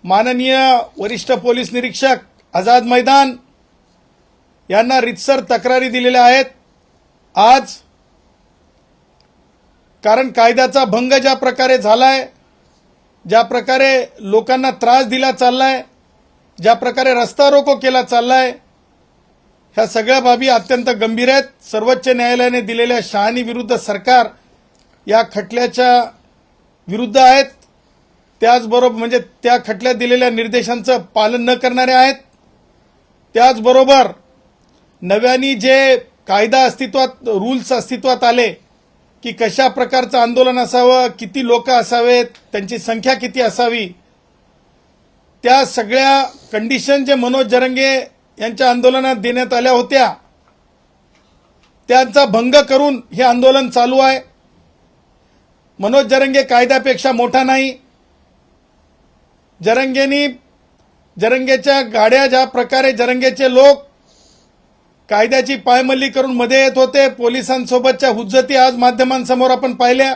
माननीय वरिष्ठ पोलीस निरीक्षक आझाद मैदान यांना रितसर तक्रारी दिलेल्या आहेत आज। कारण कायद्याचा भंग ज्या प्रकारे झालाय, ज्या प्रकारे लोकांना त्रास दिला चाललाय, ज्या प्रकारे रस्ता रोको केला चाललाय, ह्या सगळ्या बाबी अत्यंत गंभीर आहेत। सर्वोच्च न्यायालयाने दिलेल्या शहाणी विरुद्ध सरकार या खटल्याच्या विरुद्ध आहेत। त्याचबरोबर म्हणजे त्या खटल्यात दिलेल्या निर्देशांचं पालन न करणारे आहेत। त्याचबरोबर नव्याने जे कायदा अस्तित्वात रूल्स अस्तित्वात आले की कशा प्रकारचं आंदोलन असावं, किती लोक असावेत, त्यांची संख्या किती असावी, त्या सगळ्या कंडिशन जे मनोज जरंगे यांच्या आंदोलनात देण्यात आल्या होत्या त्यांचा भंग करून हे आंदोलन चालू आहे। मनोज जरंगे कायद्यापेक्षा मोठा नाही। जरंगेच्या गाड्या ज्या प्रकारे जरंगेचे लोक कायद्याची पायमल्ली करून मध्ये येत होते, पोलिसांसोबतच्या हुज्जती आज माध्यमांसमोर आपण पाहिल्या।